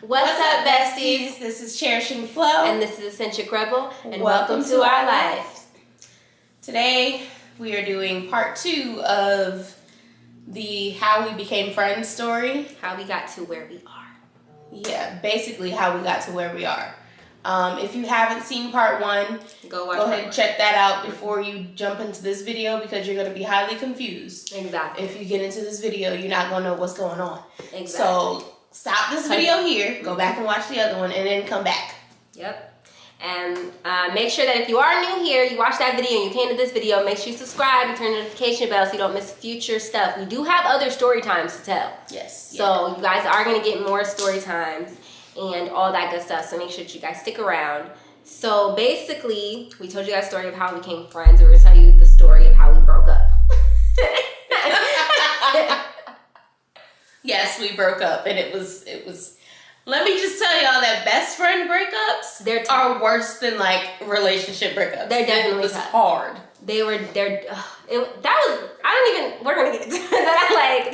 What's up, besties? This is Cherishing Flow. And this is Eccentric Rebel. And welcome to our life. Today, we are doing part 2 of the How We Became Friends story. How we got to where we are. Yeah, basically how we got to where we are. If you haven't seen part 1, go ahead and check that out before you jump into this video because you're going to be highly confused. Exactly. If you get into this video, you're not going to know what's going on. Exactly. So stop this video here, go back and watch the other one, and then come back. Yep. And make sure that if you are new here, you watch that video and you came to this video, make sure you subscribe and turn the notification bell so you don't miss future stuff. We do have other story times to tell. Yes. So you guys are going to get more story times and all that good stuff. So make sure that you guys stick around. So basically, we told you guys the story of how we became friends. We're going to tell you the story of how we broke up. Yes, we broke up, and it was. Let me just tell y'all that best friend breakups are worse than like relationship breakups. They're definitely it was tough. hard. We're gonna get into that.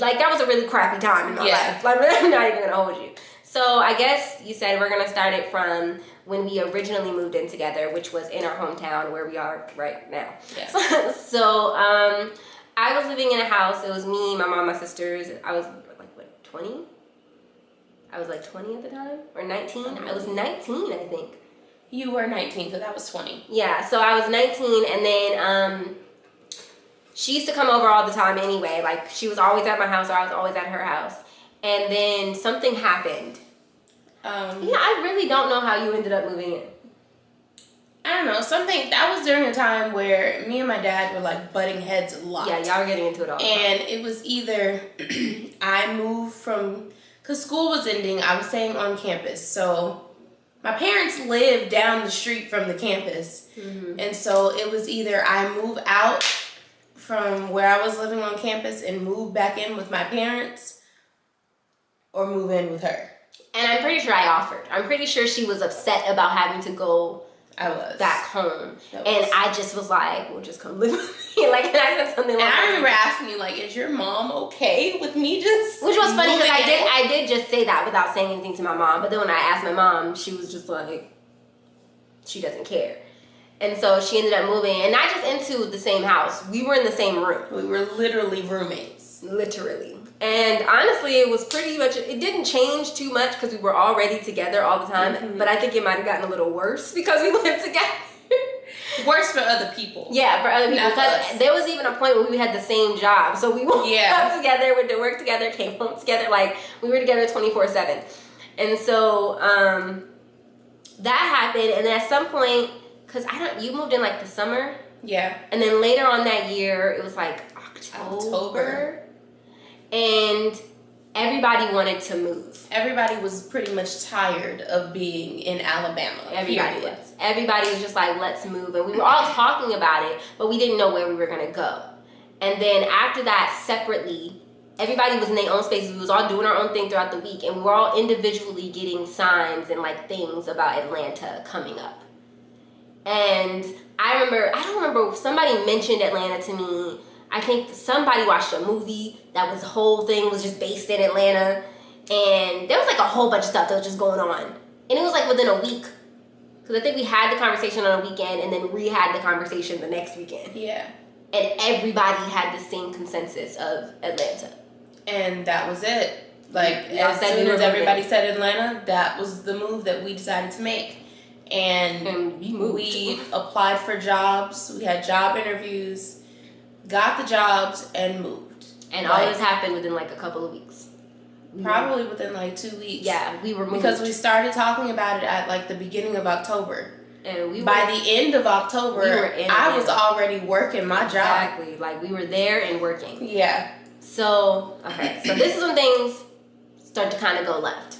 That was a really crappy time in my life. Like, I'm not even gonna hold you. So I guess you said we're gonna start it from when we originally moved in together, which was in our hometown where we are right now. Yeah. So I was living in a house. It was me, my mom, my sisters. I was like, what, 20? I was like 20 at the time, or 19. I was 19, I think. You were 19 because I was 20. Yeah, so I was 19, and then she used to come over all the time anyway. Like, she was always at my house, or I was always at her house. And then something happened. I really don't know how you ended up moving in. I don't know, that was during a time where me and my dad were like butting heads a lot. Yeah, y'all were getting into it all the time. And it was either I moved because school was ending, I was staying on campus. So my parents lived down the street from the campus. Mm-hmm. And so it was either I move out from where I was living on campus and move back in with my parents or move in with her. And I'm pretty sure I offered. I'm pretty sure she was upset about having to go back home. And I just was like, well, just come live with me. Like, and I said something like that. And I remember asking you, like, is your mom okay with me just Which was funny because I did just say that without saying anything to my mom. But then when I asked my mom, she was just like, she doesn't care. And so she ended up moving. And not just into the same house. We were in the same room. We were literally roommates. Literally. And honestly, it was pretty much, it didn't change too much because we were already together all the time. Mm-hmm. But I think it might have gotten a little worse because we lived together. Worse for other people. Yeah, for other people. Because there was even a point where we had the same job. So we woke up together, went to work together, came home together. Like, we were together 24/7. And so that happened. And then at some point, because you moved in like the summer. Yeah. And then later on that year, it was like October. And everybody wanted to move. Everybody was pretty much tired of being in Alabama. Everybody was just like, let's move. And we were all talking about it, but we didn't know where we were going to go. And then after that, separately, everybody was in their own spaces. We was all doing our own thing throughout the week. And we were all individually getting signs and like things about Atlanta coming up. And I don't remember, somebody mentioned Atlanta to me. I think somebody watched a movie that was, the whole thing was just based in Atlanta. And there was like a whole bunch of stuff that was just going on. And it was like within a week. Because I think we had the conversation on a weekend and then re-had the conversation the next weekend. Yeah. And everybody had the same consensus of Atlanta. And that was it. Like, as soon as everybody said Atlanta, that was the move that we decided to make. And we applied for jobs. We had job interviews. Got the jobs and moved. And all this happened within like a couple of weeks. Probably within like 2 weeks. Yeah, we were moved. Because we started talking about it at like the beginning of October. And by the end of October, I was already working my job. Exactly. Like, we were there and working. Yeah. So, okay. So this is when things start to kind of go left.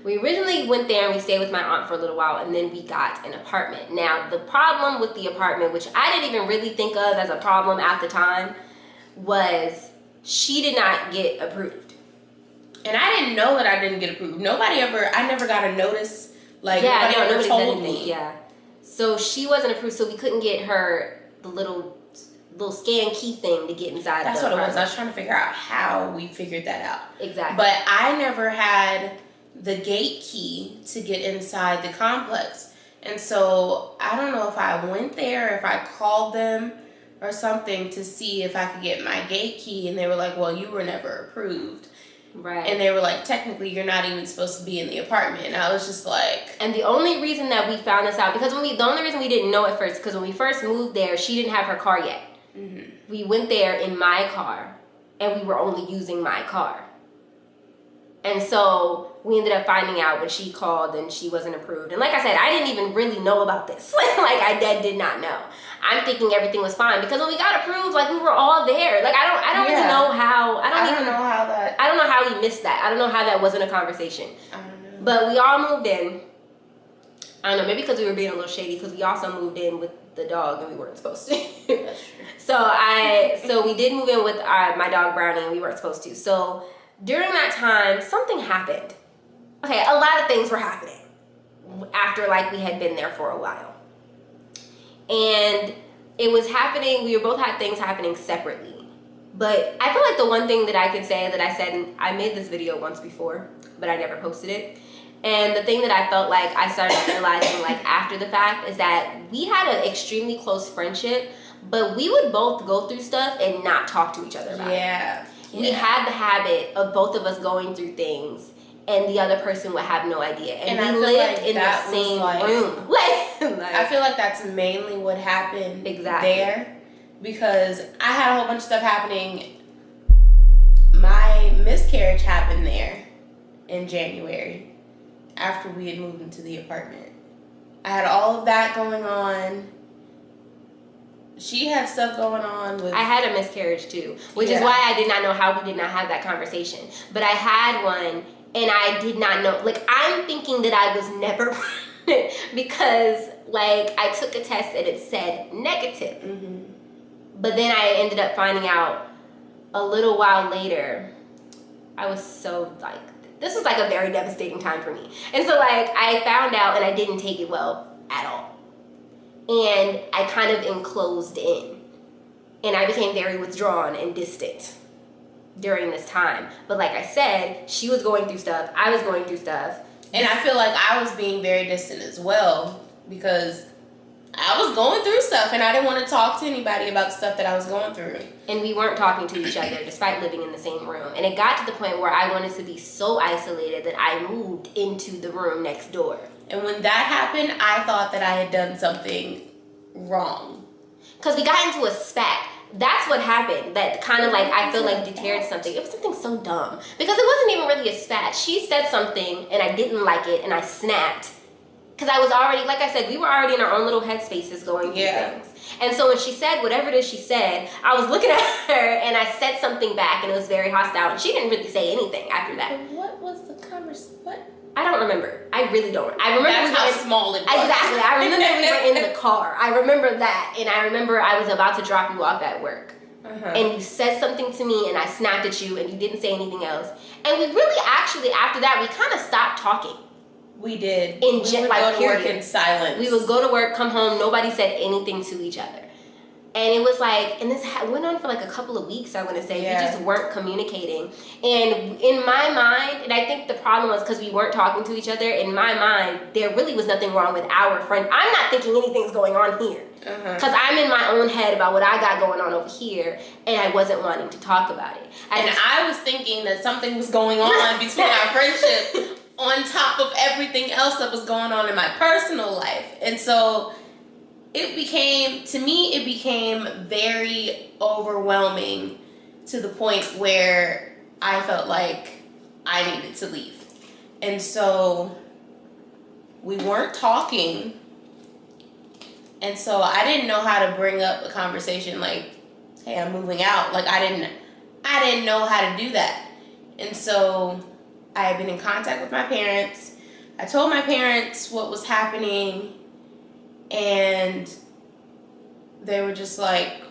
We originally went there and we stayed with my aunt for a little while, and then we got an apartment. Now, the problem with the apartment, which I didn't even really think of as a problem at the time, was she did not get approved. And I didn't know that I didn't get approved. I never got a notice. Like, nobody ever told me. Yeah. So she wasn't approved, so we couldn't get her the little scan key thing to get inside. That's the what it was. apartment. I was trying to figure out how we figured that out. Exactly. But I never had the gate key to get inside the complex. And so I don't know if I went there, if I called them or something to see if I could get my gate key. And they were like, well, you were never approved. Right. And they were like, technically, you're not even supposed to be in the apartment. And I was just like... And the only reason that we found this out, because the only reason we didn't know at first, because when we first moved there, she didn't have her car yet. Mm-hmm. We went there in my car, and we were only using my car. And so we ended up finding out when she called and she wasn't approved. And like I said, I didn't even really know about this. Like I did not know. I'm thinking everything was fine because when we got approved, like we were all there. Like I don't really know how. I don't know how we missed that. I don't know how that wasn't a conversation. I don't know. But we all moved in. I don't know, maybe because we were being a little shady because we also moved in with the dog and we weren't supposed to. That's true. So we did move in with my dog Brownie and we weren't supposed to. So during that time, something happened. Okay, a lot of things were happening after like we had been there for a while. And it was happening, we both had things happening separately. But I feel like the one thing that I can say that I said, and I made this video once before, but I never posted it. And the thing that I felt like I started realizing like after the fact is that we had an extremely close friendship, but we would both go through stuff and not talk to each other about it. We had the habit of both of us going through things and the other person would have no idea. And we lived in the same room. Like, I feel like that's mainly what happened Exactly. there. Because I had a whole bunch of stuff happening. My miscarriage happened there in January after we had moved into the apartment. I had all of that going on. She had stuff going on with... I had a miscarriage too, which is why I did not know how we did not have that conversation. But I had one and I did not know. Like, I'm thinking that I was never pregnant because, like, I took a test and it said negative. Mm-hmm. But then I ended up finding out a little while later. I was so, like... This was, like, a very devastating time for me. And so, like, I found out and I didn't take it well at all. And I kind of enclosed in. And I became very withdrawn and distant during this time. But like I said, she was going through stuff. I was going through stuff. And I feel like I was being very distant as well because I was going through stuff and I didn't want to talk to anybody about the stuff that I was going through. And we weren't talking to each other despite living in the same room. And it got to the point where I wanted to be so isolated that I moved into the room next door. And when that happened, I thought that I had done something wrong. Because we got into a spat. That's what happened. That kind of like, I feel like deterred something. It was something so dumb. Because it wasn't even really a spat. She said something and I didn't like it and I snapped. Because I was already, like I said, we were already in our own little headspaces going through things. And so when she said whatever it is she said, I was looking at her and I said something back and it was very hostile. And she didn't really say anything after that. But what was the conversation? What? I don't remember. I really don't. I remember that's how small it was. Exactly. I remember we were in the car. I remember that. And I remember I was about to drop you off at work. And you said something to me and I snapped at you and you didn't say anything else. And we really actually, after that, we kind of stopped talking. We did. We would go to work in silence. We would go to work, come home, nobody said anything to each other. And it was like, and this went on for like a couple of weeks, I want to say. We just weren't communicating. And in my mind, and I think the problem was because we weren't talking to each other, in my mind, there really was nothing wrong with our friend. I'm not thinking anything's going on here. Because I'm in my own head about what I got going on over here, and I wasn't wanting to talk about it. And I was thinking that something was going on between our friendship on top of everything else that was going on in my personal life. And so it became very overwhelming to the point where I felt like I needed to leave. And so we weren't talking. And so I didn't know how to bring up a conversation like, hey, I'm moving out. Like I didn't know how to do that. And so I had been in contact with my parents. I told my parents what was happening and they were just like,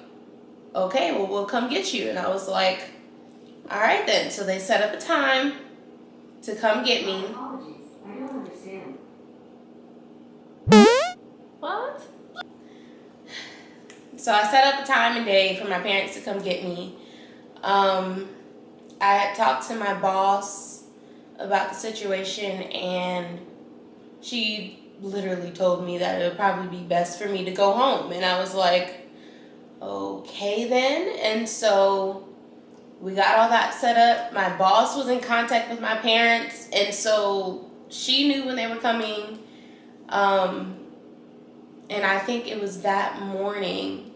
okay, well, we'll come get you. And I was like, all right then. So they set up a time to come get me. Apologies. I don't understand. What? So I set up a time and day for my parents to come get me. I had talked to my boss about the situation, and she literally told me that it would probably be best for me to go home. And I was like, okay then. And so we got all that set up. My boss was in contact with my parents, and so she knew when they were coming. And I think it was that morning.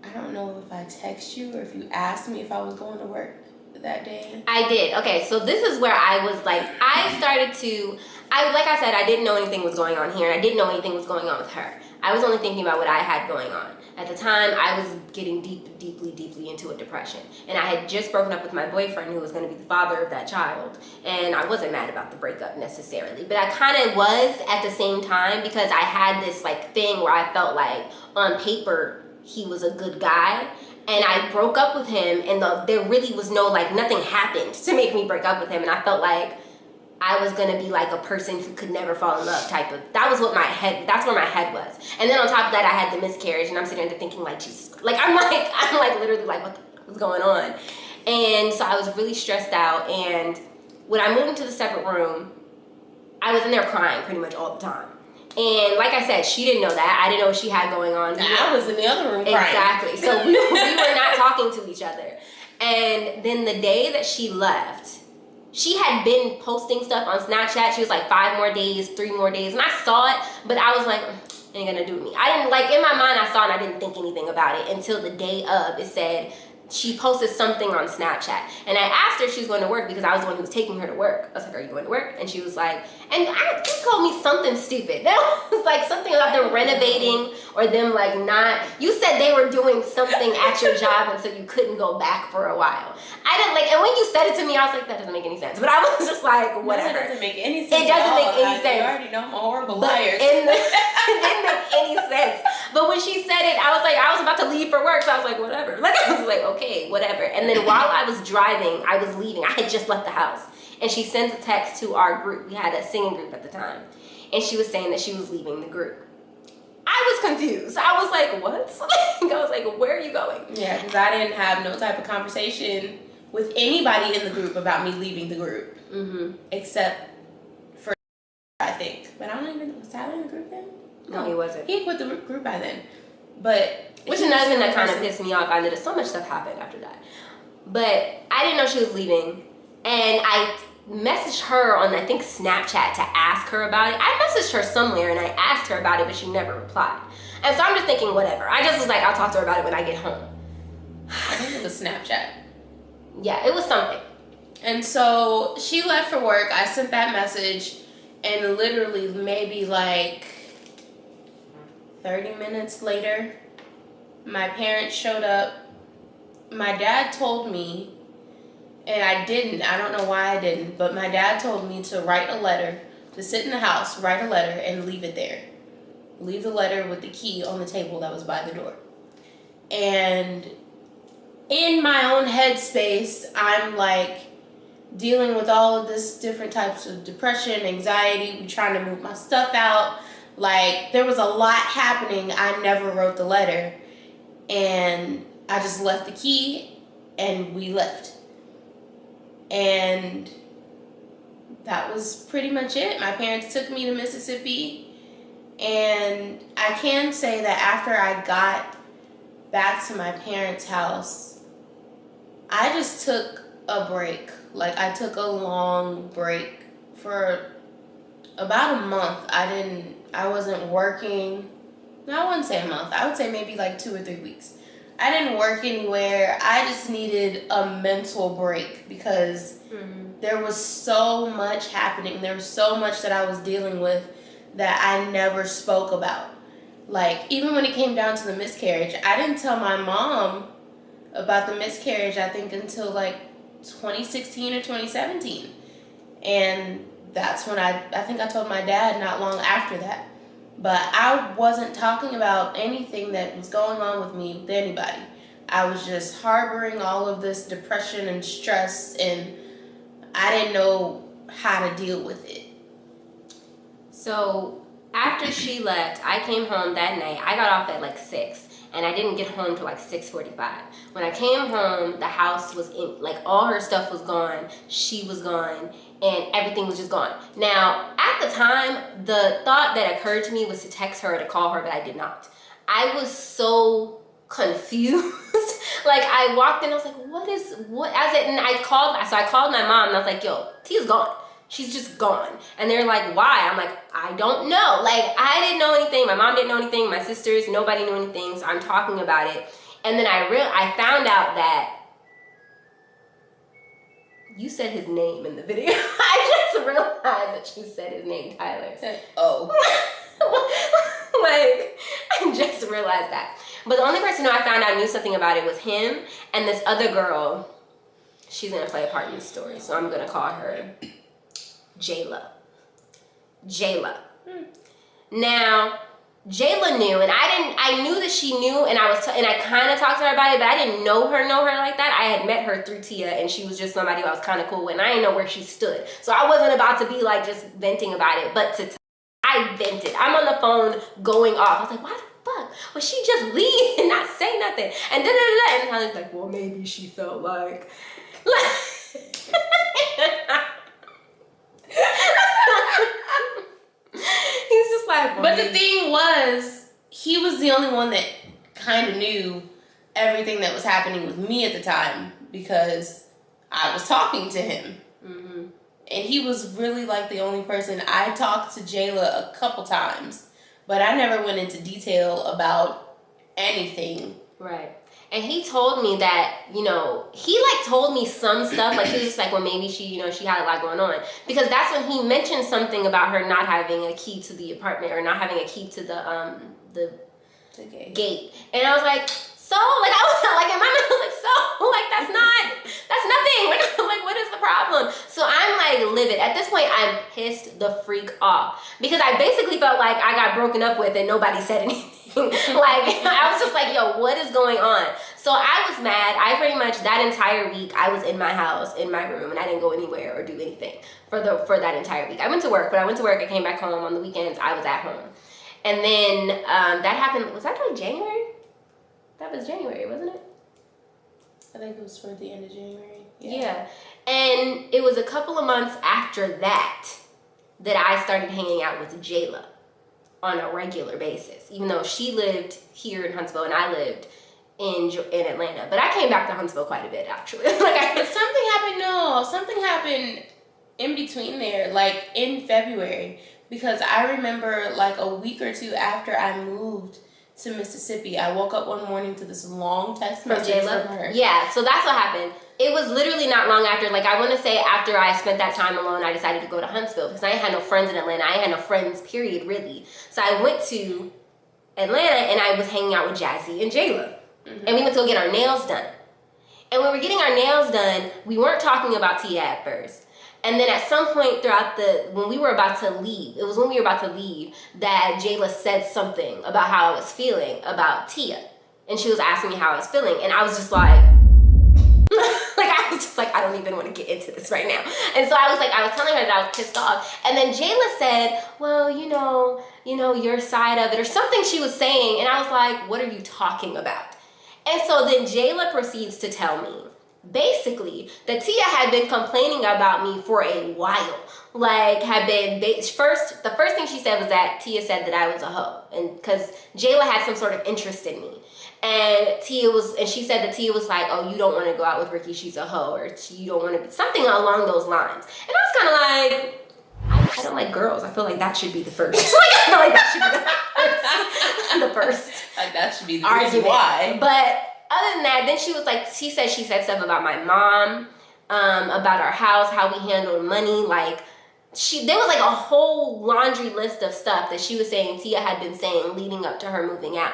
I don't know if I text you or if you asked me if I was going to work that day. I did. Okay, so this is where I was like, like I said, I didn't know anything was going on here, and I didn't know anything was going on with her. I was only thinking about what I had going on. At the time, I was getting deeply into a depression. And I had just broken up with my boyfriend, who was going to be the father of that child. And I wasn't mad about the breakup necessarily. But I kind of was at the same time, because I had this like thing where I felt like on paper, he was a good guy. And I broke up with him, and there really was no, like, nothing happened to make me break up with him. And I felt like I was gonna be like a person who could never fall in love type of, that's where my head was. And then on top of that, I had the miscarriage, and I'm sitting there thinking like, Jesus, like, I'm literally like, what the fuck is going on? And so I was really stressed out, and when I moved into the separate room, I was in there crying pretty much all the time. And like I said, she didn't know that. I didn't know what she had going on. I was in the other room crying. Exactly. So we were not talking to each other. And then the day that she left, she had been posting stuff on Snapchat. She was like 5 more days, 3 more days. And I saw it, but I was like, ain't gonna do me. I didn't, like, in my mind, I saw it and I didn't think anything about it until the day of. It said, she posted something on Snapchat. And I asked her if she was going to work, because I was the one who was taking her to work. I was like, are you going to work? And she was like, and she told me something stupid. That was like something about them renovating, or them like not, you said they were doing something at your job, and so you couldn't go back for a while. I didn't like, and when you said it to me, I was like, that doesn't make any sense. But I was just like, whatever. It doesn't make any sense. It doesn't make any sense. You already know I'm a horrible But liar. it didn't make any sense. But when she said it, I was like, I was about to leave for work, so I was like, whatever. Like, I was like, okay, whatever. And then while I was driving, I was leaving. I had just left the house. And she sends a text to our group. We had a singing group at the time. And she was saying that she was leaving the group. I was confused. I was like, what? I was like, where are you going? Yeah, because I didn't have no type of conversation with anybody in the group about me leaving the group. Mm-hmm. Except for, I think. But I don't even, was Tyler in the group then? No, he wasn't. He quit the group by then. But which is another thing that kind of pissed me off. I did so much stuff happened after that. But I didn't know she was leaving. And I messaged her on, I think, Snapchat to ask her about it. I messaged her somewhere and I asked her about it, but she never replied. And so I'm just thinking, whatever. I just was like, I'll talk to her about it when I get home. I think it was Snapchat. Yeah, it was something. And so she left for work. I sent that message, and literally maybe like 30 minutes later, my parents showed up. My dad told me, and I don't know why I didn't, but my dad told me to write a letter, to sit in the house, write a letter, and leave it there. Leave the letter with the key on the table that was by the door. And in my own headspace, I'm like dealing with all of this different types of depression, anxiety, trying to move my stuff out. Like, there was a lot happening. I never wrote the letter. And I just left the key and we left. And that was pretty much it. My parents took me to Mississippi. And I can say that after I got back to my parents' house, I just took a break. Like, I took a long break for about a month. I wasn't working. No, I wouldn't say a month. I would say maybe like 2 or 3 weeks. I didn't work anywhere. I just needed a mental break because there was so much happening. There was so much that I was dealing with that I never spoke about. Like, even when it came down to the miscarriage, I didn't tell my mom about the miscarriage, I think, until like 2016 or 2017. And that's when I think I told my dad not long after that. But I wasn't talking about anything that was going on with me with anybody. I was just harboring all of this depression and stress, and I didn't know how to deal with it. So after she left, I came home that night. I got off at like 6. and I didn't get home till like 6:45. When I came home, the house was in, like all her stuff was gone, she was gone, and everything was just gone. Now, at the time, the thought that occurred to me was to text her or to call her, but I did not. I was so confused. Like I walked in, I was like, and I called my mom and I was like, yo, Tia's gone. She's just gone. And they're like, why? I'm like, I don't know. Like I didn't know anything. My mom didn't know anything. My sisters, nobody knew anything. So I'm talking about it. And then I found out that you said his name in the video. I just realized that you said his name, Tyler. Oh. Like, I just realized that. But the only person who I found out knew something about it was him and this other girl. She's gonna play a part in the story, so I'm gonna call her Jayla. Now, Jayla knew, and I knew that she knew, and I kind of talked to her about it, but I didn't know her like that. I had met her through Tia, and she was just somebody who I was kind of cool with, and I didn't know where she stood. So I wasn't about to be like just venting about it, but I vented. I'm on the phone going off. I was like, why the fuck would she just leave and not say nothing? And da-da-da-da. And I was like, well, maybe she felt like he's just like, well, but the thing was, he was the only one that kind of knew everything that was happening with me at the time because I was talking to him. Mm-hmm. And he was really like the only person. I talked to Jayla a couple times, but I never went into detail about anything. Right. And he told me that, he like told me some stuff. Like he was just like, well, maybe she had a lot going on. Because that's when he mentioned something about her not having a key to the apartment or not having a key to the gate. And I was like, so? Like I was like in my mind, I was like, so? Like that's nothing. Like what is the problem? So I'm like livid. At this point, I'm pissed the freak off. Because I basically felt like I got broken up with and nobody said anything. Like I was just like, yo, what is going on? So I was mad. I pretty much that entire week I was in my house, in my room, and I didn't go anywhere or do anything for that entire week. I went to work, I came back home on the weekends. I was at home. And then that happened, was that like January? That was January, wasn't it? I think it was toward the end of January. Yeah. And it was a couple of months after that I started hanging out with Jayla on a regular basis, even though she lived here in Huntsville and I lived in Atlanta. But I came back to Huntsville quite a bit, actually. But something happened in between there, like in February, because I remember like a week or two after I moved to Mississippi, I woke up one morning to this long text message from her. Yeah, so that's what happened. It was literally not long after, like I want to say after I spent that time alone, I decided to go to Huntsville because I had no friends in Atlanta. I had no friends, period, really. So I went to Atlanta and I was hanging out with Jazzy and Jayla. Mm-hmm. And we went to go get our nails done. And when we were getting our nails done, we weren't talking about Tia at first. And then at some point when we were about to leave, that Jayla said something about how I was feeling about Tia. And she was asking me how I was feeling. And I was just like, I don't even want to get into this right now. And so I was telling her that I was pissed off. And then Jayla said, well, your side of it or something she was saying. And I was like, what are you talking about? And so then Jayla proceeds to tell me, basically, that Tia had been complaining about me for a while. The first thing she said was that Tia said that I was a hoe. And because Jayla had some sort of interest in me. And she said that Tia was like, oh, you don't want to go out with Ricky, she's a hoe, or you don't want to be, something along those lines. And I was kind of like, I don't like girls. I feel like that should be the first. I feel like that should be the first. Like that should be the argument. Reason why. But other than that, then she said stuff about my mom, about our house, how we handled money. There was like a whole laundry list of stuff that she was saying Tia had been saying leading up to her moving out.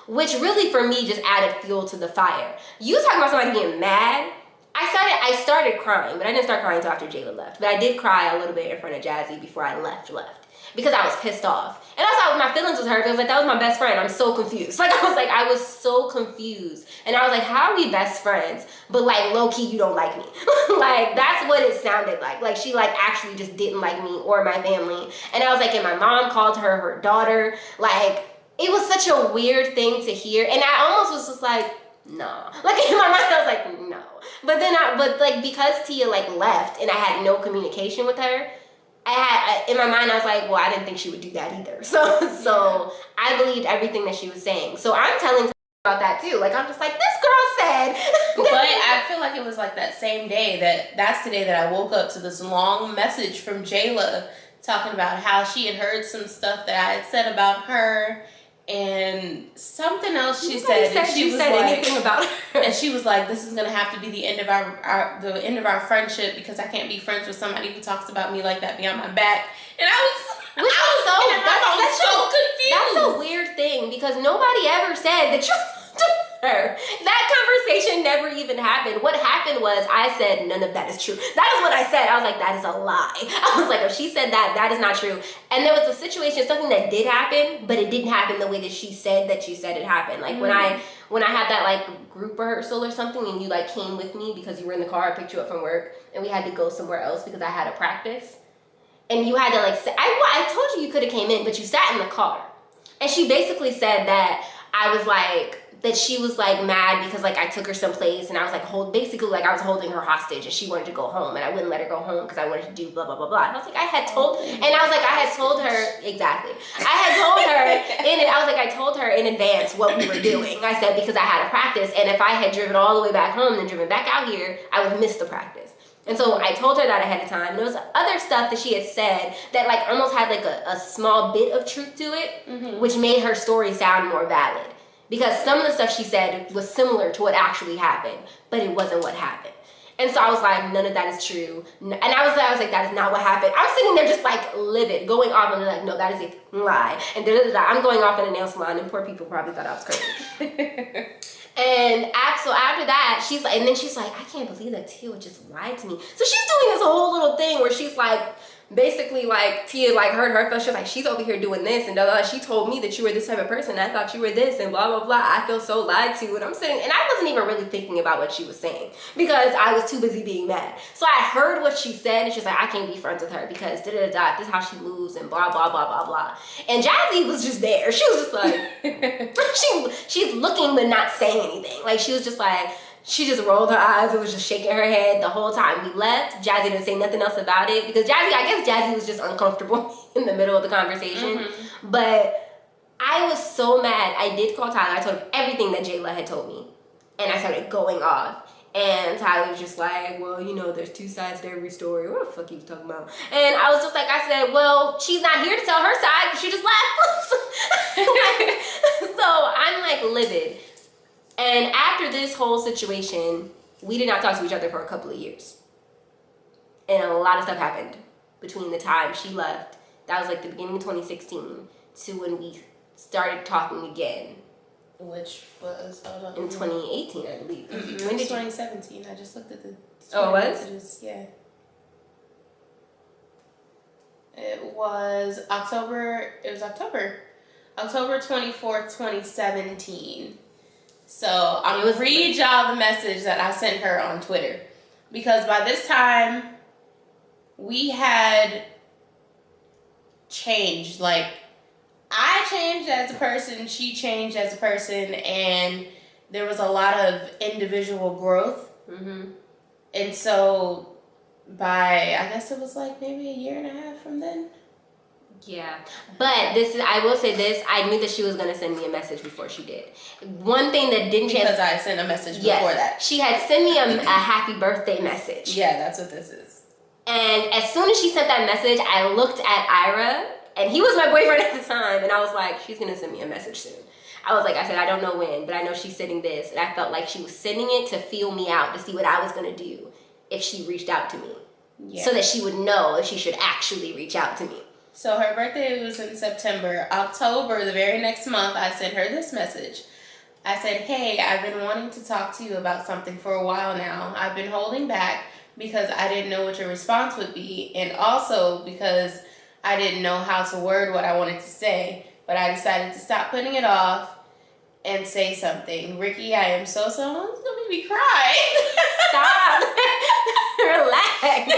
Which really, for me, just added fuel to the fire. You talking about somebody getting mad? I started crying, but I didn't start crying until after Jayla left. But I did cry a little bit in front of Jazzy before I left. Because I was pissed off. And that's how my feelings was hurt. Because that was my best friend. I'm so confused. I was so confused. And I was like, how are we best friends? But low-key, you don't like me. That's what it sounded like. She actually just didn't like me or my family. And I was and my mom called her daughter. it was such a weird thing to hear, and I almost was just like, no. Like in my mind, I was like, no. But then because Tia like left and I had no communication with her, in my mind I was like, well, I didn't think she would do that either. So I believed everything that she was saying. So I'm telling about that too. Like I'm just like, this girl said. But I feel like it was like that same day that's the day that I woke up to this long message from Jayla talking about how she had heard some stuff that I had said about her. And something else she said, and she was said like, anything about her. And she was like, "This is gonna have to be the end of the end of our friendship because I can't be friends with somebody who talks about me like that behind my back." And I was so confused. That's a weird thing because nobody ever said that you talked to her. That conversation never even happened. What happened was I said none of that is true. That is what I said. I was like, that is a lie. I was like, if she said that, that is not true. And there was a situation, something that did happen, but it didn't happen the way that she said it happened. Like when I had that like group rehearsal or something and you like came with me because you were in the car, I picked you up from work and we had to go somewhere else because I had a practice. And you had to like, I told you could have came in, but you sat in the car. And she basically said that that she was like mad because like I took her someplace and I was like I was holding her hostage and she wanted to go home and I wouldn't let her go home because I wanted to do blah blah blah blah. And I was like, I had told her exactly. I told her in advance what we were doing. I said because I had a practice and if I had driven all the way back home and driven back out here, I would have missed the practice. And so I told her that ahead of time. And there was other stuff that she had said that like almost had like a small bit of truth to it, which made her story sound more valid. Because some of the stuff she said was similar to what actually happened, but it wasn't what happened. And so I was like, none of that is true. And I was like, that is not what happened. I'm sitting there just like livid, going off and like, no, that is a lie. And I'm going off in a nail salon and poor people probably thought I was crazy. And so after that, she's like, I can't believe that Tia would just lie to me. So she's doing this whole little thing where she's like, basically like Tia like heard her feel, she was like, she's over here doing this and blah, blah, blah. She told me that you were this type of person. I thought you were this and blah, blah, blah. I feel so lied to. And I'm sitting, and I wasn't even really thinking about what she was saying because I was too busy being mad. So I heard what she said and she's like, I can't be friends with her because da-da-da-da, this is how she moves and blah, blah, blah, blah, blah. And Jazzy was just there. She was just like, she's looking but not saying anything. Like she was just like, she just rolled her eyes and was just shaking her head the whole time. We left. Jazzy didn't say nothing else about it because I guess Jazzy was just uncomfortable in the middle of the conversation. But I was so mad. I did call Tyler. I told him everything that Jayla had told me. And I started going off. And Tyler was just like, well, you know, there's two sides to every story. What the fuck he was talking about? And I was just like, I said, well, she's not here to tell her side because she just left. So I'm like livid. And after this whole situation, we did not talk to each other for a couple of years. And a lot of stuff happened between the time she left, that was like the beginning of 2016, to when we started talking again. Which was, hold on. In 2018, I believe. When did 2017? I just looked at the Oh, it was? messages. Yeah. It was October 24th, 2017. So I'm going to read y'all the message that I sent her on Twitter. Because by this time, we had changed. Like, I changed as a person, she changed as a person, and there was a lot of individual growth. And so by, I guess it was like maybe a year and a half from then. Yeah, but I will say this, I knew that she was going to send me a message before she did. One thing that didn't change. Because I sent a message before that. She had sent me a happy birthday message. Yeah, that's what this is. And as soon as she sent that message, I looked at Ira, and he was my boyfriend at the time, and I was like, she's going to send me a message soon. I said, I don't know when, but I know she's sending this. And I felt like she was sending it to feel me out, to see what I was going to do if she reached out to me. Yeah. So that she would know if she should actually reach out to me. So her birthday was in September. October, the very next month, I sent her this message. I said, hey, I've been wanting to talk to you about something for a while now. I've been holding back because I didn't know what your response would be, and also because I didn't know how to word what I wanted to say. But I decided to stop putting it off and say something. Ricky, I am so it's gonna make me cry. Stop. Relax.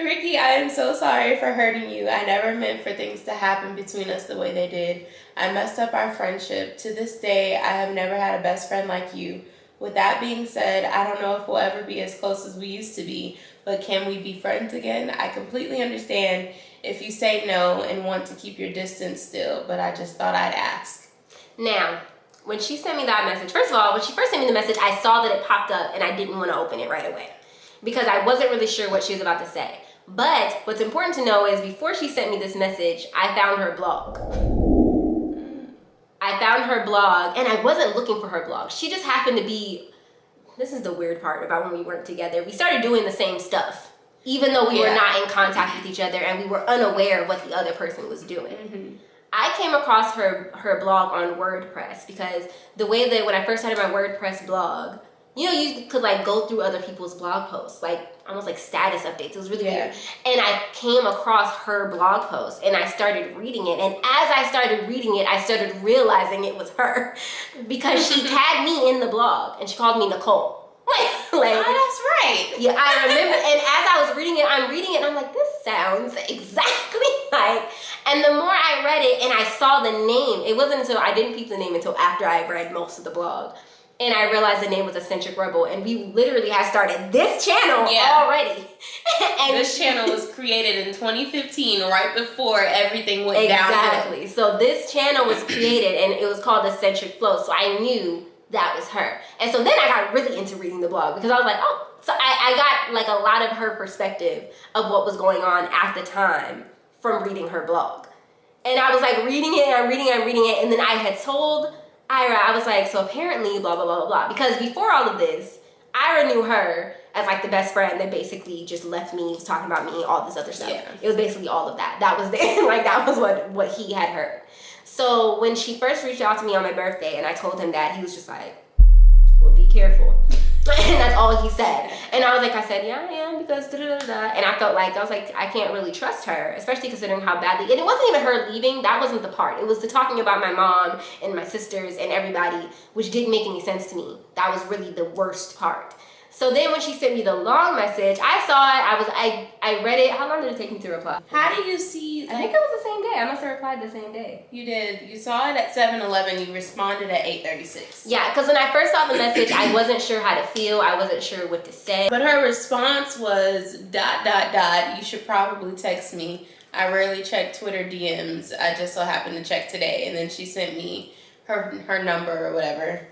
Ricky, I am so sorry for hurting you. I never meant for things to happen between us the way they did. I messed up our friendship. To this day, I have never had a best friend like you. With that being said, I don't know if we'll ever be as close as we used to be, but can we be friends again? I completely understand if you say no and want to keep your distance still, but I just thought I'd ask. Now, when she sent me that message, first of all, when she first sent me the message, I saw that it popped up and I didn't want to open it right away because I wasn't really sure what she was about to say. But what's important to know is before she sent me this message, I found her blog. I found her blog and I wasn't looking for her blog. She just happened to be, this is the weird part about when we weren't together. We started doing the same stuff, even though we were not in contact with each other and we were unaware of what the other person was doing. Mm-hmm. I came across her blog on WordPress because the way that when I first started my WordPress blog, you know, you could like go through other people's blog posts, like almost like status updates. It was really weird. And I came across her blog post and I started reading it. And as I started reading it, I started realizing it was her because she tagged me in the blog and she called me Nicole. Like, oh, that's right. Yeah, I remember. And as I was reading it, I'm reading it and I'm like, this sounds exactly like. And the more I read it and I saw the name, it wasn't until I didn't peep the name until after I read most of the blog. And I realized the name was Eccentric Rebel, and we literally had started this channel already. And this channel was created in 2015, right before everything went down. Exactly. So this channel was created, and it was called Eccentric Flow. So I knew that was her. And so then I got really into reading the blog because I was like, oh. So I got like a lot of her perspective of what was going on at the time from reading her blog. And I was like reading it, and I'm reading it, and then I had told Ira, I was like, so apparently blah, blah, blah, blah, blah. Because before all of this, Ira knew her as like the best friend that basically just left me, was talking about me, all this other stuff. Yeah. It was basically all of that. That was like that was what he had heard. So when she first reached out to me on my birthday and I told him that, he was just like, well, be careful. And that's all he said. And I was like, I said, yeah, I am, because da-da-da-da. And I felt like, I was like, I can't really trust her, especially considering how badly, and it wasn't even her leaving, that wasn't the part. It was the talking about my mom and my sisters and everybody, which didn't make any sense to me. That was really the worst part. So then when she sent me the long message, I saw it, I read it. How long did it take me to reply? How do you see, I think it was the same day. I must have replied the same day. You did. You saw it at 7-Eleven. You responded at 8:36. Yeah, because when I first saw the message, I wasn't sure how to feel. I wasn't sure what to say. But her response was ... You should probably text me. I rarely check Twitter DMs. I just so happened to check today. And then she sent me her number or whatever.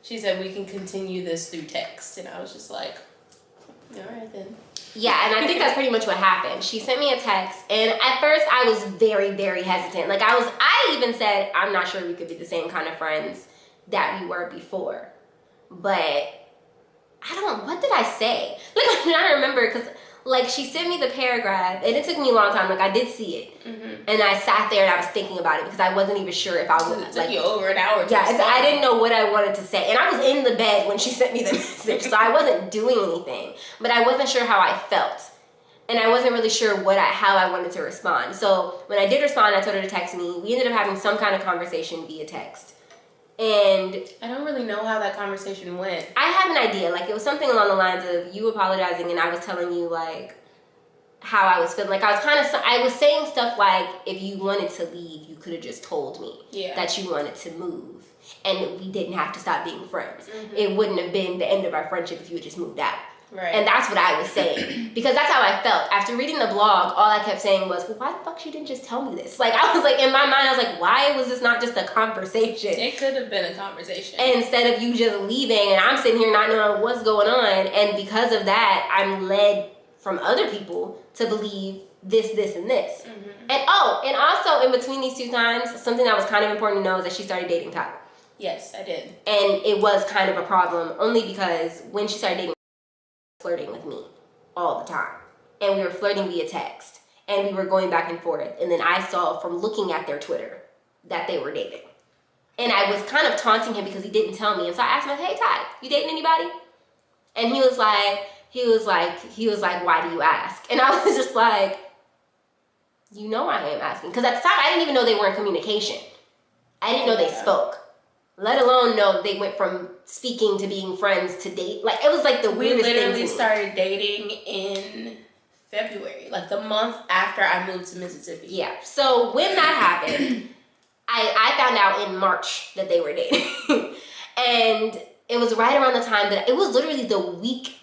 She said, we can continue this through text. And I was just like, all right then. Yeah, and I think that's pretty much what happened. She sent me a text, and at first I was very, very hesitant. Like I even said, I'm not sure we could be the same kind of friends that we were before. But what did I say? Like, I'm trying to remember, because like she sent me the paragraph, and it took me a long time. Like I did see it, and I sat there and I was thinking about it because I wasn't even sure if I would. It took you over an hour. Yeah, I didn't know what I wanted to say, and I was in the bed when she sent me the message, so I wasn't doing anything. But I wasn't sure how I felt, and I wasn't really sure how I wanted to respond. So when I did respond, I told her to text me. We ended up having some kind of conversation via text. And I don't really know how that conversation went. I had an idea. Like, it was something along the lines of you apologizing and I was telling you, like, how I was feeling. Like, I was saying stuff like, if you wanted to leave, you could have just told me that you wanted to move. And we didn't have to stop being friends. It wouldn't have been the end of our friendship if you had just moved out. Right. And that's what I was saying. Because that's how I felt. After reading the blog, all I kept saying was, well, why the fuck she didn't just tell me this? Like, I was like, in my mind, I was like, why was this not just a conversation? It could have been a conversation. And instead of you just leaving and I'm sitting here not knowing what's going on. And because of that, I'm led from other people to believe this, and this. And also in between these two times, something that was kind of important to know is that she started dating Tyler. Yes, I did. And it was kind of a problem only because when she started dating, flirting with me all the time, and we were flirting via text, and we were going back and forth, and then I saw from looking at their Twitter that they were dating, and I was kind of taunting him because he didn't tell me, and so I asked him, hey Ty, you dating anybody? And he was like, why do you ask? And I was just like, you know I am asking, because at the time I didn't even know they were in communication. I didn't know they spoke. Let alone know they went from speaking to being friends to date. Like, it was like the weirdest thing to me. We literally started dating in February, like the month after I moved to Mississippi. Yeah. So when that happened, I found out in March that they were dating. And it was right around the time that, it was literally the week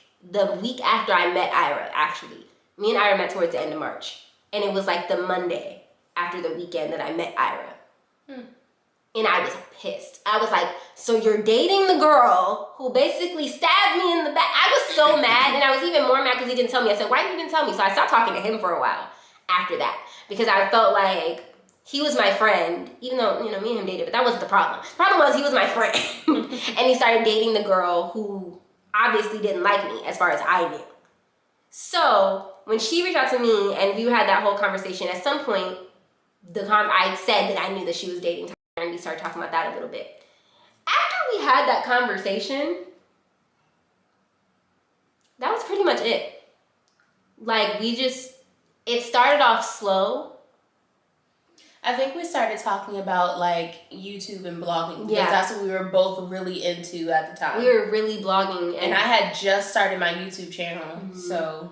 after I met Ira, actually. Me and Ira met towards the end of March. And it was like the Monday after the weekend that I met Ira. And I was pissed. I was like, so you're dating the girl who basically stabbed me in the back. I was so mad, and I was even more mad because he didn't tell me. I said, why didn't you tell me? So I stopped talking to him for a while after that because I felt like he was my friend, even though, me and him dated, but that wasn't the problem. The problem was he was my friend. And he started dating the girl who obviously didn't like me as far as I knew. So when she reached out to me and we had that whole conversation, at some point, I said that I knew that she was dating Tyler, and we started talking about that a little bit. After we had that conversation, that was pretty much it. Like, it started off slow. I think we started talking about like YouTube and blogging because Yeah. that's what we were both really into at the time. We were really blogging. And I had just started my YouTube channel, so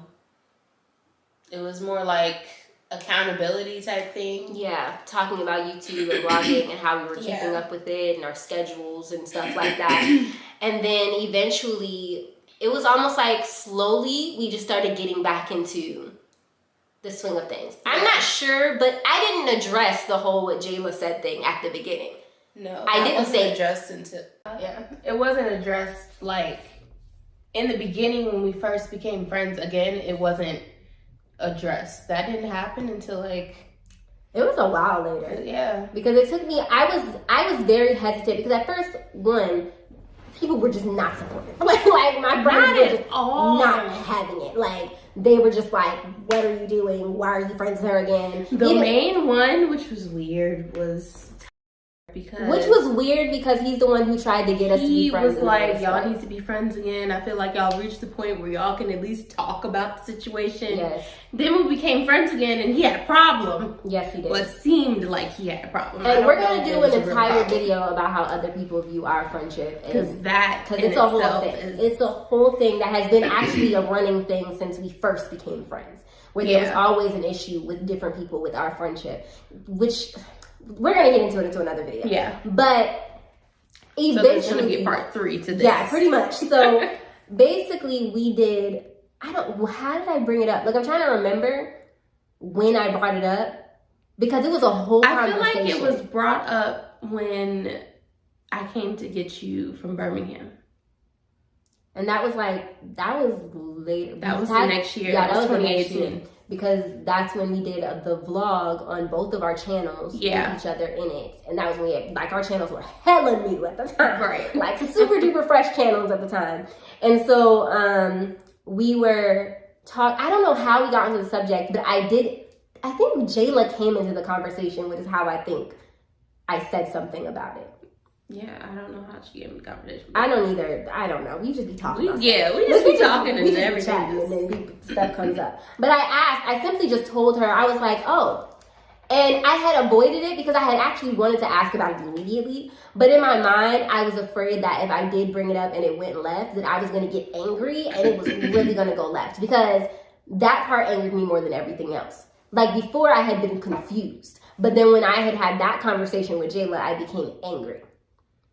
it was more like accountability type thing. Yeah, talking about YouTube and blogging and how we were keeping up with it and our schedules and stuff like that. And then eventually, it was almost like slowly we just started getting back into the swing of things. I'm not sure, but I didn't address the whole what Jayla said thing at the beginning. No, I didn't wasn't say addressed until it wasn't addressed like in the beginning when we first became friends. Again, it wasn't addressed. That didn't happen until like it was a while later. Yeah, because it took me. I was very hesitant because at first, people were just not supportive. Like my friends were just not having it. Like they were just like, "What are you doing? Why are you friends with her again?" The main one, which was weird, was because he's the one who tried to get us to be friends. He was like, y'all need to be friends again. I feel like y'all reached the point where y'all can at least talk about the situation. Yes. Then we became friends again and he had a problem. Yes, he did. Well, it seemed like he had a problem. And we're going to do an entire video about how other people view our friendship. Because it's a whole thing. It's a whole thing that has been actually a running thing since we first became friends. Where there was always an issue with different people with our friendship. Which... we're going to get into another video. Yeah. But eventually... so there's going to be part 3 to this. Yeah, pretty much. So basically we did... how did I bring it up? Like, I'm trying to remember when I brought it up. Because it was a whole conversation. I feel like it was brought up when I came to get you from Birmingham. And that was later. That was the next year. Yeah, that was 2018. Because that's when we did the vlog on both of our channels with each other in it. And that was when we had, like, our channels were hella new at the time. Right. Like, super duper fresh channels at the time. And so we were I don't know how we got into the subject, but I think Jayla came into the conversation, which is how I think I said something about it. Yeah, I don't know how she came in the conversation. I don't either. I don't know. We just be talking about we just be talking and everything. And then stuff comes up. But I simply just told her, I was like, oh. And I had avoided it because I had actually wanted to ask about it immediately. But in my mind, I was afraid that if I did bring it up and it went left, that I was going to get angry and it was really going to go left. Because that part angered me more than everything else. Like, before I had been confused. But then when I had that conversation with Jayla, I became angry.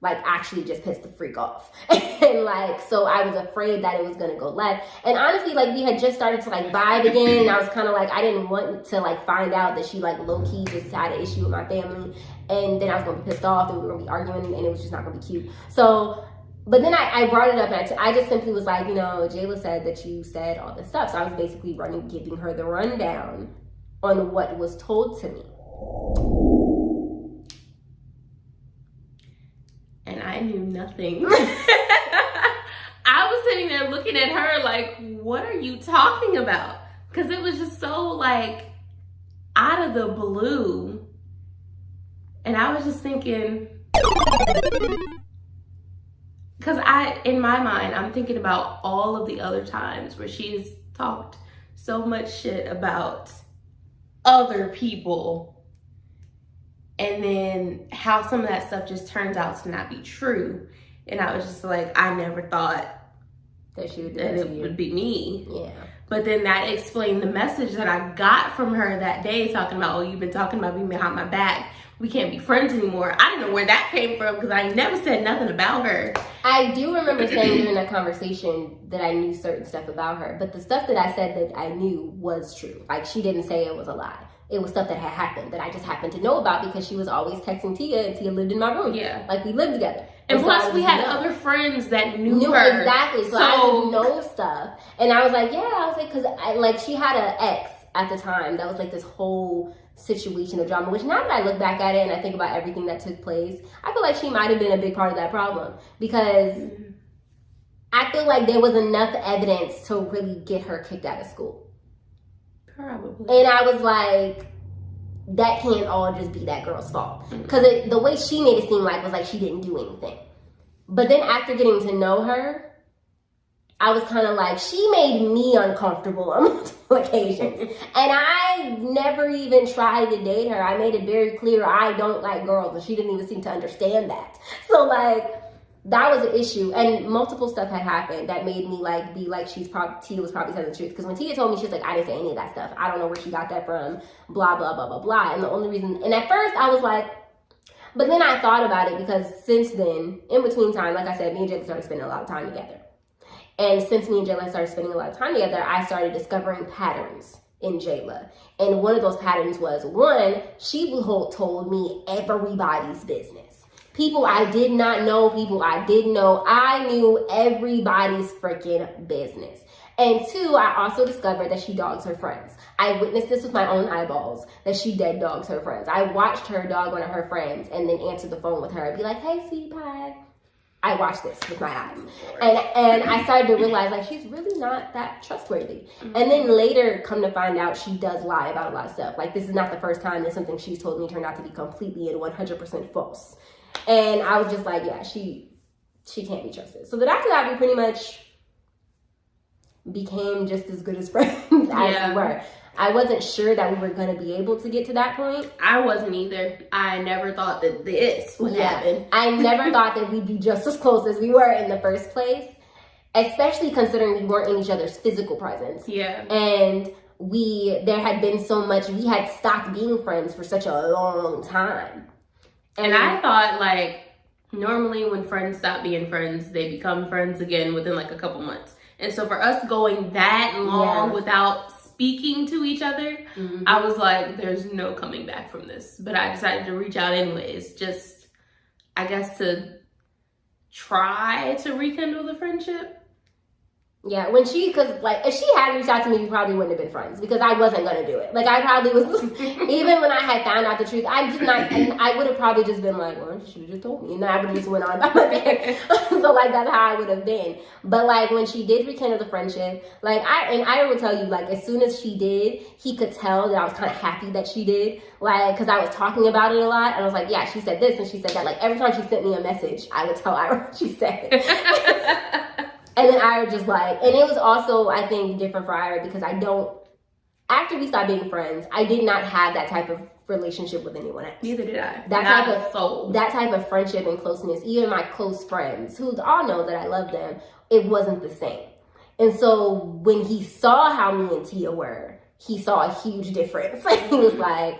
Like, actually just pissed the freak off. And like, so I was afraid that it was gonna go left. And honestly, like, we had just started to like vibe again. And I was kind of like, I didn't want to like find out that she like low-key just had an issue with my family. And then I was gonna be pissed off and we were gonna be arguing and it was just not gonna be cute. So, but then I brought it up and I just simply was like, Jayla said that you said all this stuff. So I was basically giving her the rundown on what was told to me. And I knew nothing. I was sitting there looking at her like, what are you talking about? Because it was just so like out of the blue. And I was just thinking, because in my mind, I'm thinking about all of the other times where she's talked so much shit about other people. And then how some of that stuff just turns out to not be true. And I was just like, I never thought that she would do that it would be me. Yeah. But then that explained the message that I got from her that day, talking about, oh, you've been talking about me behind my back. We can't be friends anymore. I didn't know where that came from because I never said nothing about her. I do remember saying during that conversation that I knew certain stuff about her, but the stuff that I said that I knew was true. Like, she didn't say it was a lie. It was stuff that had happened that I just happened to know about because she was always texting Tia, and Tia lived in my room. Yeah. Like, we lived together. And so plus, we had other friends that knew her. Exactly. So I would know stuff. And I was like, because she had an ex at the time that was like this whole situation of drama, which now that I look back at it and I think about everything that took place, I feel like she might have been a big part of that problem because I feel like there was enough evidence to really get her kicked out of school. Probably. And I was like, that can't all just be that girl's fault. Because the way she made it seem like was like she didn't do anything. But then after getting to know her, I was kind of like, she made me uncomfortable on multiple occasions. And I never even tried to date her. I made it very clear I don't like girls, and she didn't even seem to understand that. So, like, that was an issue. And multiple stuff had happened that made me, like, be like, Tia was probably telling the truth. Because when Tia told me, she was like, I didn't say any of that stuff. I don't know where she got that from, blah, blah, blah, blah, blah. And the only reason, and at first I was like, but then I thought about it because since then, in between time, like I said, me and Jayla started spending a lot of time together. And since me and Jayla started spending a lot of time together, I started discovering patterns in Jayla. And one of those patterns was, one, she told me everybody's business. People I did not know, people I didn't know. I knew everybody's freaking business. And two, I also discovered that she dogs her friends. I witnessed this with my own eyeballs, that she dead dogs her friends. I watched her dog one of her friends and then answer the phone with her and be like, hey, sweetie pie. I watched this with my eyes. And I started to realize, like, she's really not that trustworthy. Mm-hmm. And then later, come to find out, she does lie about a lot of stuff. Like, this is not the first time that something she's told me turned out to be completely and 100% false. And I was just like, yeah, she can't be trusted. So then after that, we pretty much became just as good as friends as we were. I wasn't sure that we were going to be able to get to that point. I wasn't either. I never thought that this would happen. I never thought that we'd be just as close as we were in the first place, especially considering we weren't in each other's physical presence. Yeah. And there had been so much, we had stopped being friends for such a long time. And I thought, like, normally when friends stop being friends, they become friends again within like a couple months. And so for us going that long without speaking to each other, I was like, there's no coming back from this. But I decided to reach out anyways, just, I guess, to try to rekindle the friendship. Yeah, because, like, if she had reached out to me, we probably wouldn't have been friends because I wasn't going to do it. Like, I probably was, even when I had found out the truth, I would have probably just been like, well, you should have just told me. And then I would have just went on about my day. So, like, that's how I would have been. But, like, when she did rekindle the friendship, like, I will tell you, like, as soon as she did, he could tell that I was kind of happy that she did. Like, because I was talking about it a lot. And I was like, yeah, she said this and she said that. Like, every time she sent me a message, I would tell Ira what she said. And then Ira just like, and it was also, I think, different for Ira because after we stopped being friends, I did not have that type of relationship with anyone else. Neither did I. That type of friendship and closeness, even my close friends, who all know that I love them, it wasn't the same. And so when he saw how me and Tia were, he saw a huge difference. He was like,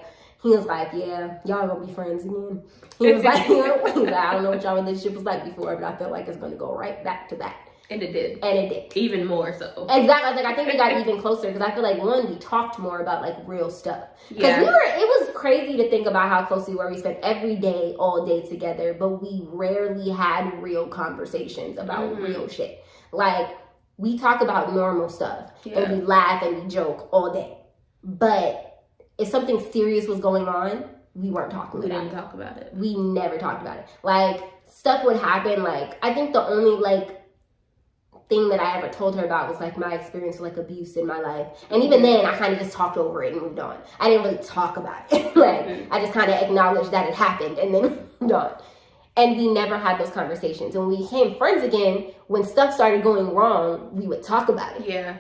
yeah, y'all gonna be friends again. He was like, I don't know what y'all relationship was like before, but I feel like it's gonna go right back to that. And it did. And it did. Even more so. Exactly. I think we got even closer because I feel like, one, we talked more about, like, real stuff. Because Yeah. it was crazy to think about how close we were. We spent every day, all day together, but we rarely had real conversations about real shit. Like, we talk about normal stuff and we laugh and we joke all day. But if something serious was going on, we weren't talking about it. We didn't talk about it. We never talked about it. Like, stuff would happen. Like, I think the only, like, thing that I ever told her about was, like, my experience with, like, abuse in my life. And even then, I kind of just talked over it and moved on. I didn't really talk about it. Like, I just kind of acknowledged that it happened and then moved on. And we never had those conversations. And when we became friends again, when stuff started going wrong, we would talk about it. Yeah.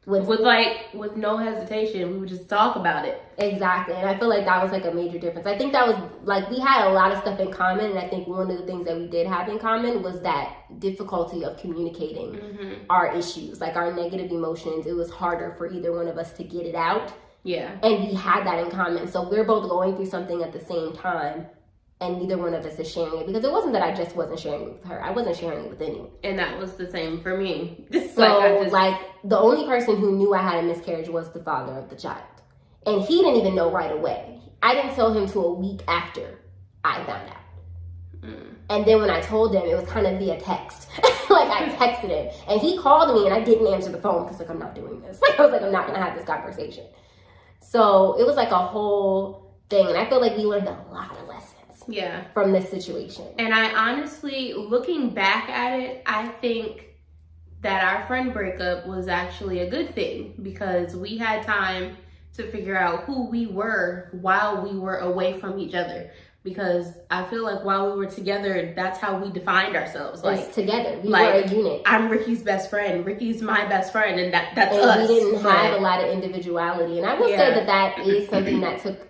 With no hesitation, we would just talk about it. Exactly. And I feel like that was like a major difference. I think that was like, we had a lot of stuff in common, and I think one of the things that we did have in common was that difficulty of communicating our issues, like our negative emotions. It was harder for either one of us to get it out. Yeah. And we had that in common. So we're both going through something at the same time, and neither one of us is sharing it, because it wasn't that I just wasn't sharing it with her. I wasn't sharing it with anyone. And that was the same for me. So the only person who knew I had a miscarriage was the father of the child. And he didn't even know right away. I didn't tell him till a week after I found out. And then when I told him, it was kind of via text. Like, I texted him, and he called me, and I didn't answer the phone because, like, I'm not doing this. Like, I was like, I'm not going to have this conversation. So it was like a whole thing. And I feel like we learned a lot of lessons. Yeah. From this situation. And I honestly, looking back at it, I think that our friend breakup was actually a good thing, because we had time to figure out who we were while we were away from each other. Because I feel like while we were together, that's how we defined ourselves. Like, together, we were a unit. I'm Ricky's best friend. Ricky's my best friend, and that's and us. We didn't have a lot of individuality, and I will say that is something that took.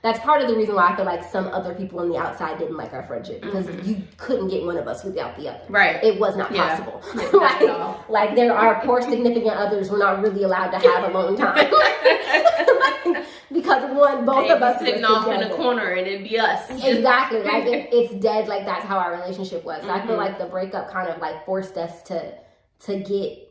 That's part of the reason why I feel like some other people on the outside didn't like our friendship, because you couldn't get one of us without the other. Right. It was not possible. Yeah, like there are poor significant others were not really allowed to have alone time. Because both of us sitting off in a corner and it'd be us. Exactly. Like it's dead. Like that's how our relationship was. So I feel like the breakup kind of like forced us to get.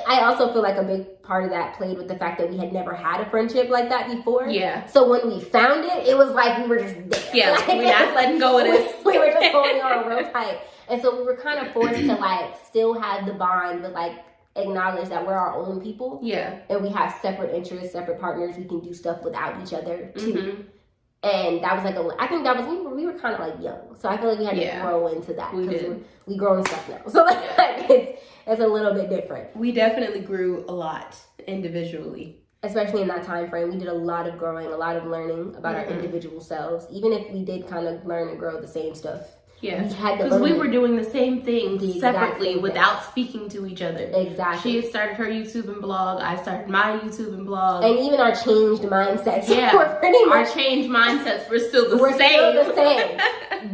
I also feel like a big part of that played with the fact that we had never had a friendship like that before. Yeah. So when we found it was like we were just there. Yeah, like, we're not letting go of this. We were just holding on real tight. And so we were kind of forced to like still have the bond, but like acknowledge that we're our own people. Yeah. And we have separate interests, separate partners. We can do stuff without each other too. And that was like I think that was, we were kind of like young. So I feel like we had to grow into that. We grown stuff now. So like it's a little bit different. We definitely grew a lot individually. Especially in that time frame. We did a lot of growing, a lot of learning about our individual selves. Even if we did kind of learn and grow the same stuff. Yeah, because we were doing the same thing separately without speaking to each other. Exactly. She had started her YouTube and blog. I started my YouTube and blog. And even our changed mindsets were pretty much... Our changed mindsets were still the same. Still the same.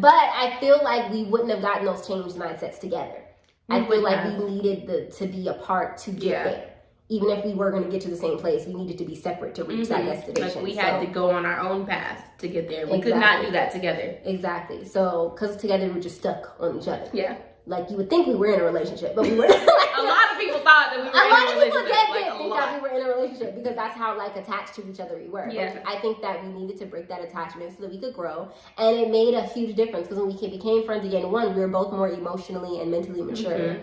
But I feel like we wouldn't have gotten those changed mindsets together. I feel like we needed to be apart to get there. Even if we were going to get to the same place, we needed to be separate to reach that destination. Like we had to go on our own path to get there. We could not do that together. Exactly. So, because together we're just stuck on each other. Yeah. Like you would think we were in a relationship, but we were. A lot of people thought that we were in a relationship. A lot of people did think that we were in a relationship, because that's how like attached to each other we were. Yeah. But I think that we needed to break that attachment so that we could grow, and it made a huge difference, because when we became friends again, one, we were both more emotionally and mentally mature.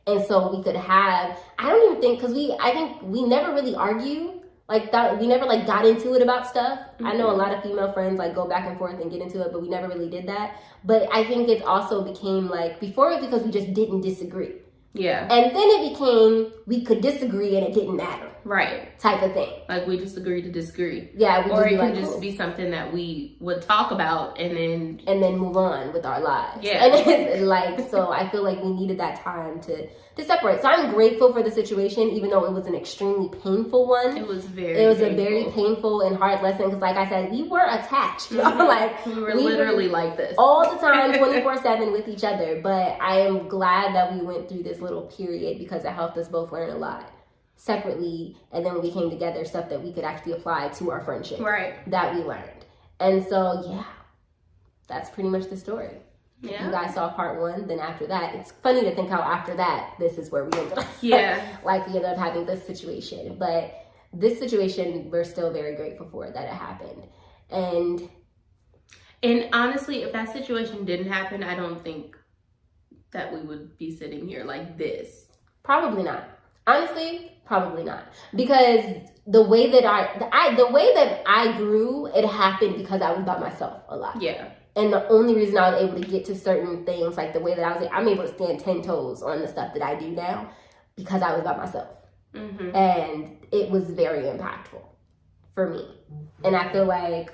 And so we could have, I don't even think, because I think we never really argue like that. We never like got into it about stuff. I know a lot of female friends like go back and forth and get into it, but we never really did that. But I think it also became like, before it was because we just didn't disagree. Yeah. And then it became, we could disagree and it didn't matter. Right. Type of thing. Like we just agreed to disagree. Yeah. Or it could just be something that we would talk about and then move on with our lives. Yeah. And like, so I feel like we needed that time to separate. So I'm grateful for the situation, even though it was an extremely painful one. It was a very painful and hard lesson, because like I said, we were attached. Like we were literally like this all the time, 24/7 with each other. But I am glad that we went through this little period, because it helped us both learn a lot separately, and then when we came together, stuff that we could actually apply to our friendship. Right. That we learned. And so that's pretty much the story. Yeah. You guys saw part 1, then after that, it's funny to think how after that, this is where we ended up. Yeah. Like we ended up having this situation. But this situation, we're still very grateful for that it happened. And honestly, if that situation didn't happen, I don't think that we would be sitting here like this. Probably not. Honestly, probably not. Because the way that I grew, it happened because I was by myself a lot. Yeah. And the only reason I was able to get to certain things, like the way that I'm able to stand 10 toes on the stuff that I do now, because I was by myself. And it was very impactful for me. And I feel like,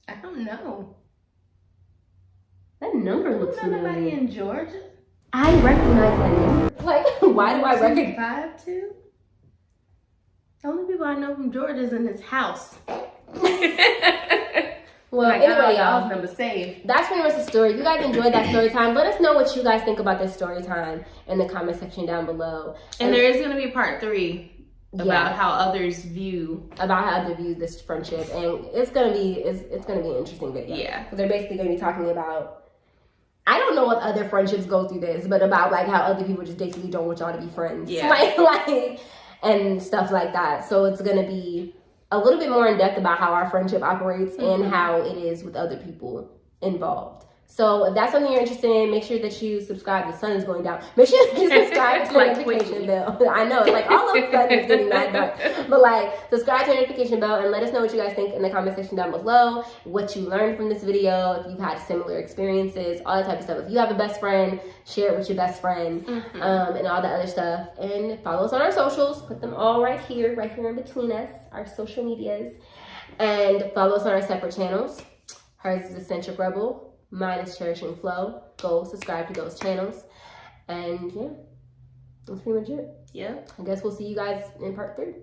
I don't know. That number looks familiar. Nobody in Georgia? I recognize that number. Like, why do I recognize? 5'2"? The only people I know from Georgia is in his house. Well, anyway, y'all. Number saved. That's pretty much the story. If you guys enjoyed that story time, let us know what you guys think about this story time in the comment section down below. And there is going to be part 3 about how others view this friendship, and it's gonna be an interesting video. Yeah, because they're basically gonna be talking about. I don't know what other friendships go through this, but about like how other people just basically don't want y'all to be friends. Yeah, like and stuff like that. So it's gonna be a little bit more in depth about how our friendship operates and how it is with other people involved. So if that's something you're interested in, make sure that you subscribe. The sun is going down. Make sure you subscribe to the notification bell. I know, it's like all of a sudden it's getting that dark. But like, subscribe to the notification bell and let us know what you guys think in the comment section down below. What you learned from this video, if you've had similar experiences, all that type of stuff. If you have a best friend, share it with your best friend, and all the other stuff. And follow us on our socials. Put them all right here in between us, our social medias. And follow us on our separate channels. Hers is Eccentric Rebel. Mine is Cherishing Flow. Go subscribe to those channels. And yeah, that's pretty much it. Yeah. I guess we'll see you guys in part 3.